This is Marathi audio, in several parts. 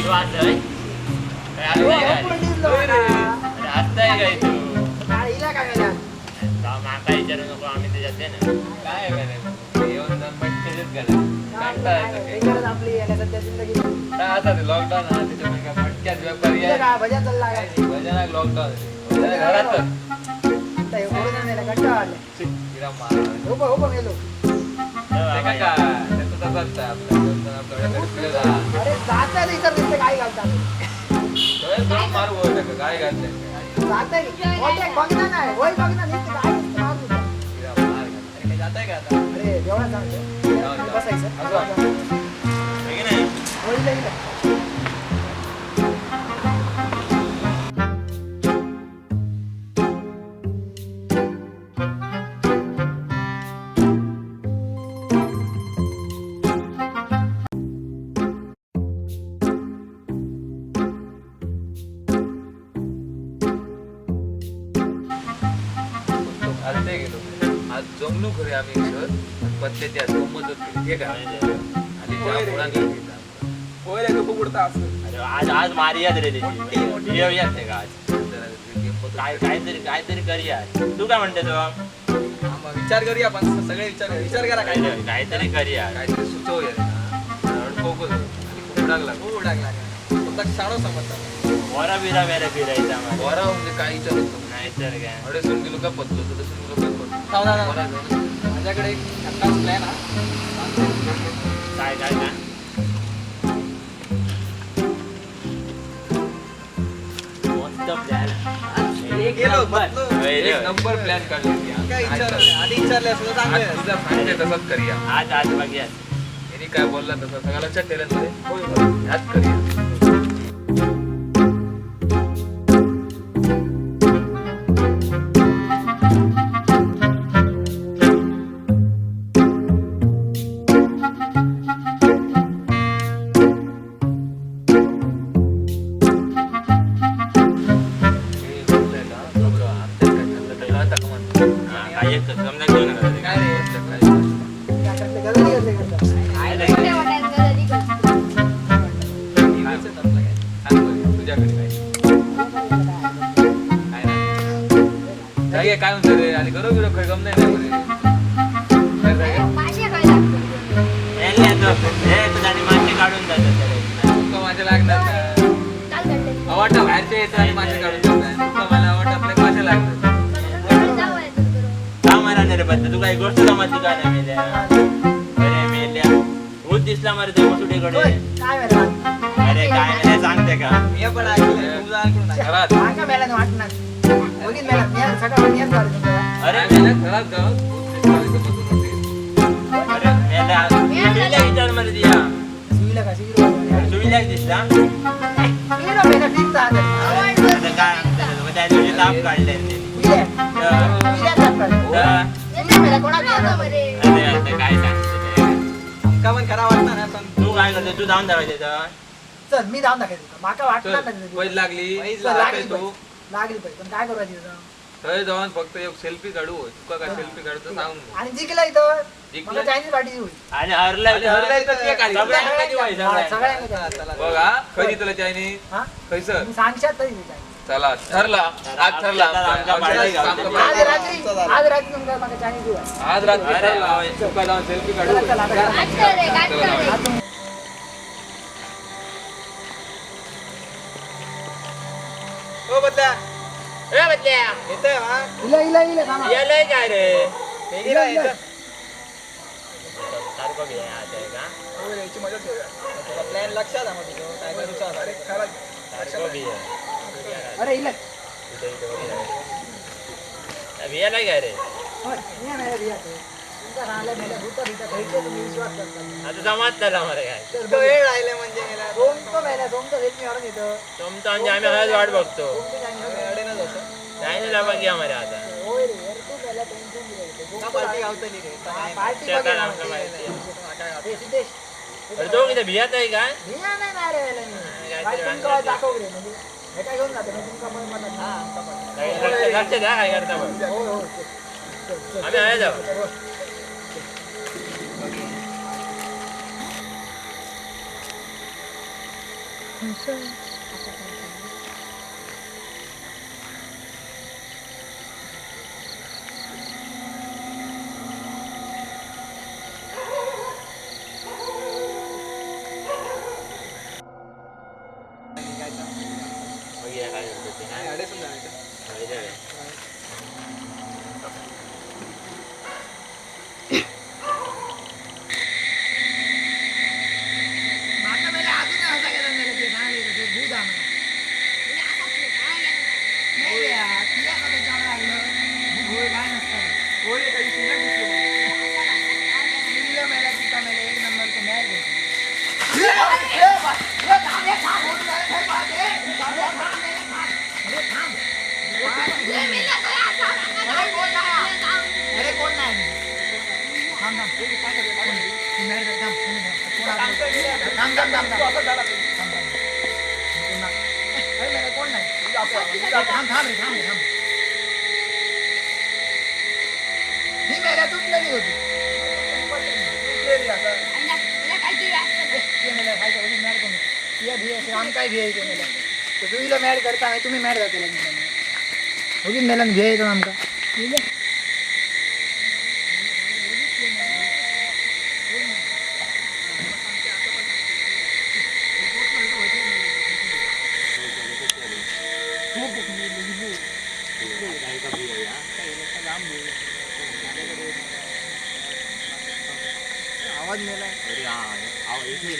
तू असं असताय काय तू माका विचारू नको आम्ही त्याच्यात आहे ना काय येऊन जाऊन मटकेच लॉकडाऊन मटक्यात भजनाक लॉकडाऊन घरातच काय जाताय का आता अरे देवळा जाऊ बसायचं जमलो खरे आम्ही पत्त्याची आज गंमत होती आज आज मारियात रे त्याची येऊयात नाही का आज काहीतरी करूया तू काय म्हणते तो विचार करूया आपण सगळे विचार करा काहीतरी करूया काहीतरी सुचवूया खूप लागला शाळो समजता वरा बिरा वेरा फिरायचा वरा म्हणजे काही विचारत नाही तर काय अडसून गेलो का पतलो थोडसून गेलो माझ्याकडे एक प्लॅन काय काय काय मस्त प्लॅन नंबर प्लॅन काढले आधी विचारले तसंच करूया आज आज बघूया यांनी काय बोलला तसं सगळं लक्षात ठेवलं आज करूया काय म्हणतो रे आणि गरो बिरो खय गम नाही मासे काढून जातात माझे लागणार आवडता बाहेरचे येतात आणि मासे काढून जातात मला आवडतं आपल्या मासे लागतात का मला नाही रे बद्दल तू काही गोष्ट जमाती का नाही मेल्या अरे मेल्या भूत दिसला मारे ते मसुडीकडे अरे काय नाही सांगते का मी पण ऐकलं घरात वाटणार अरे विचार मध्ये दिया सुविधा दिसला त्या दिवशी ताप काढले काय सांगते का पण खरा वाटणार ना पण तू काय करतो तू जाऊन दाखवायचं चल मी जाऊन दाखवायचं माका वाटणार लागली लागली पाहिजे पण काय करायचं तर जाऊन फक्त एक सेल्फी काढू तुका काय सेल्फी काढतो सांग आणि जिंकला इथं मला चायनीज पार्टी होईल आणि हरला तर ते काय बघा खरी तुला चायनीज कैसं मी सांगशात तरी चला ठरला आज ठरला आज रात्री तुमका मला चायनीज देऊ आज रात्री तुका जाऊन सेल्फी काढू ओ बदल्या ए बदल्या येतोय हा इला थांबा येलय काय रे मेगीला येतो सारखं बी आहे का हो याची मदत करूया प्लॅन लक्षात आहे मग तुझं काय करूचा अरे खरंच सारखं बी आहे अरे इला अभी येलय काय रे होय नाही रे तुमचा राहिला मेला भूत भीता भेटले तुम्ही विश्वास करता आता जमात झाला मला काय तो वेळ राहिले म्हणजे मेला दोन मेला दोन तर वेळ मी हरून येतो तुमचा म्हणजे आम्ही हळद वाट बघतो नाही ना बघ घ्या मला आता होय रे यार तू मेला टेन्शन घ्यायचं पार्टी गावतली रे पार्टी बघा रे सिद्धेश अरे तो किती भियात आहे का भिया नाही ना रे काय तुमका दाखव रे म्हणजे हे काय घेऊन जाते तुमका पण म्हणत हां लक्ष द्या काय करता बघ हो हो आम्ही आहे जाऊ बघूया काय करतो ते ना. अडेसून जायचं. होय रे. माका मेले अजून असा गेला मेले ते सांगले ते भूत आम्हाला नाही रे यार, तिला का ते जाणं लागलं भूत काय नसतं होय रे, काही सिनेट दिसतो. मुलीला मेला तिचा मेले एक नंबरचं मॅच होतं. अरे कोण नाही थांब थांब कोण नाही थांब थांब रे थांब रे थांब ही मेल्यातून कधी होती काय भी आहे मेला तुम्हीला मॅड करता तुम्ही मॅड जाते होगी मेला भी आहे आमका आवाज मेला अरे हा आव इथे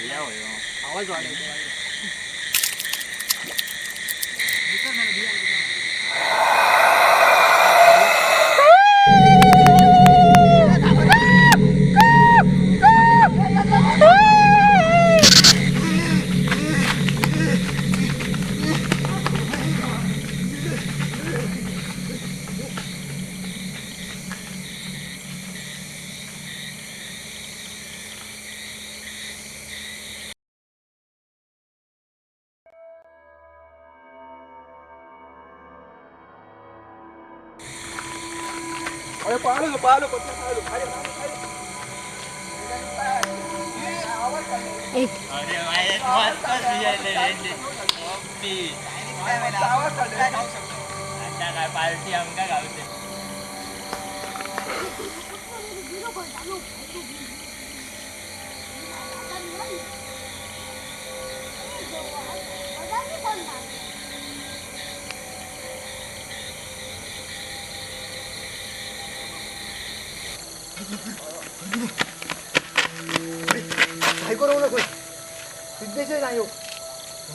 या होय हो. आवाज वाढवतो अरे पाहिलं पाहिलं पाहिलं पाहिलं अरे माझ्या मस्तच विचारले रे. मम्मी. आता काय पार्टी आमका गावते. काय करू नको सिद्धेश नाही हो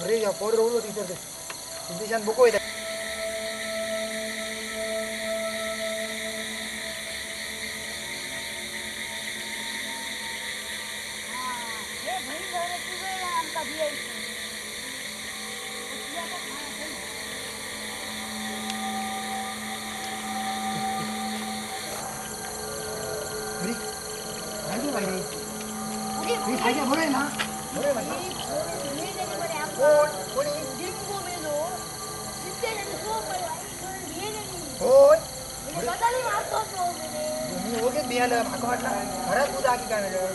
अरे या पोर रोवलो टीचर ते सिद्धेशान बुको येते बरोबर ना बरोबर कोण कोणी होय मी ओके बियालं भाग वाटला घरात दूध आगी काय मिळलं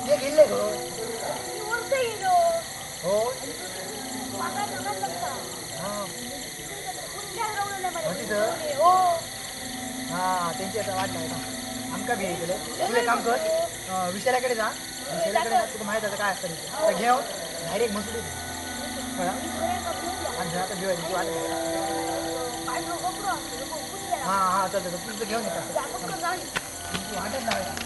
ते गेले गो हो हा त्यांची आता वाट नाही का आमका बी येतले तुला काम कर विशालाकडे जा विशालाकडे तुला माहीत आहे काय असतं तर घेऊन डायरेक्ट मसुरी आणि आता जेवायची वाट हां हां चालतं तुझं घेऊन येतात वाटत नाही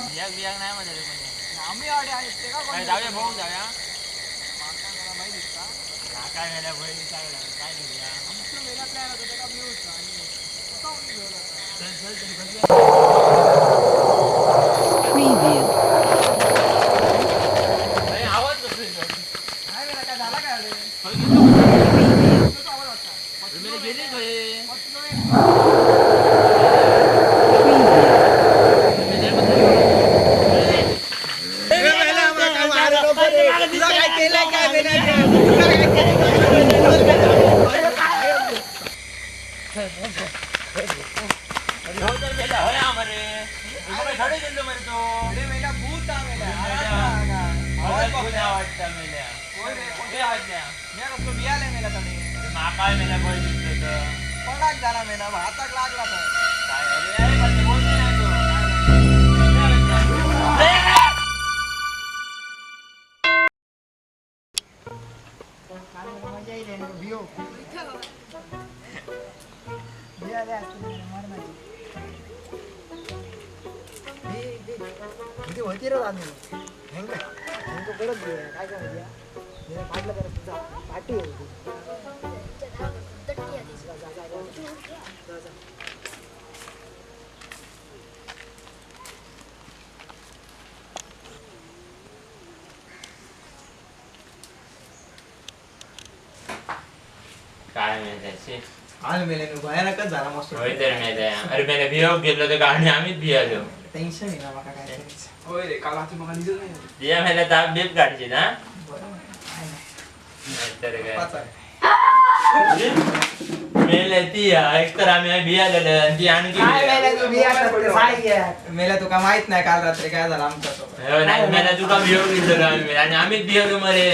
बियाक बियाक नाही म्हणत कोणी. आम्ही आडे आहेत ते का कोण जाऊया भाऊ जाऊया. माका मला माहिती दिसता काय मेल्या बहीण चांगला काय करूया. आमचं वेळा प्लॅन होता ते का मिळूच आणि कसा होऊन गेला आता? चल चल तरी Preview. अरे आवाज कसं येतो? काय वेळा काय झाला काय रे? Preview. तुझा आवाज वाटता. मेले गेली काय? हाताक लागला तर मजा येईल भिओ भियाले असते मरणाची किती होती रे आम्ही हेंग हेंग करत काय काय म्हणजे पाटलं करत तुझा पाठी होती काय माहिती आज मेले भयानकच झाला मस्त होय तर माहिती अरे मेले भियाव गेलो तर गाणी आम्हीच भियालो. टेन्शन आहे ना मला काय करायचं होय रे काल हाती मला निघत नाही बिया मेल्या ताप बीप काढची ना बरं, काय नाही. नाहीतर काय पाच आहे. मेले ती एक तर आम्ही बियालेलं आणि ती आणखी काय बिया. वेळेला तू बिया करते साई मेला तुका माहित नाही काल रात्री काय झालं आमच्या सोबत हो नाही मेला तुका भियो गेलो आम्ही आणि आम्हीच भियालो मरे.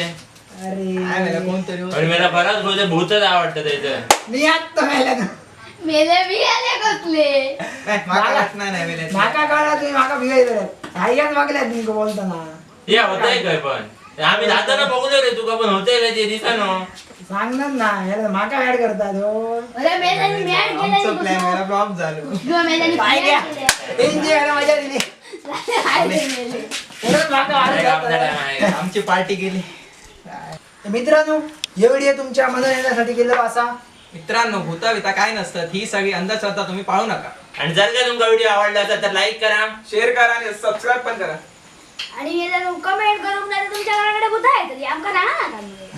अरे काय मेला कोणतरी होतं. आणि मला बराच बोलते भूतच आवडतं त्याचं. मी आता मेला मेले बी आले कसले नाही, माका वाटणार नाही मेल्याची. माका कळला तुम्ही माका भिगायचं साईयाच मागल्यात मी बोलताना हे होतंय काय पण आम्ही जाताना बघलो रे तुका पण होतंय काय ते दिसानो. सांगणार ना याला माका ऍड करतात हो. अरे मेल्याने मॅट आमचं प्लॅन केलं मेला फ्लॉप झालो मेल्याने काय घ्या? त्यांची याला मजा दिली परत माका अरे वाढत आपल्या जातं. time आहे. आमची पार्टी गेली तर मित्रांनो एवढी तुमच्या मदत येण्यासाठी केलं असा मित्रांनो भूता बिता काय नसतं ही सगळी अंधश्रद्धा तुम्ही पाळू नका आणि जर का तुमचा व्हिडिओ आवडला असेल तर लाईक करा. शेअर करा आणि सबस्क्राईब पण करा आणि मेल्याने कमेंट करून नाही तुमच्या घराकडे कुठं आहे तरी आमका सांगा ना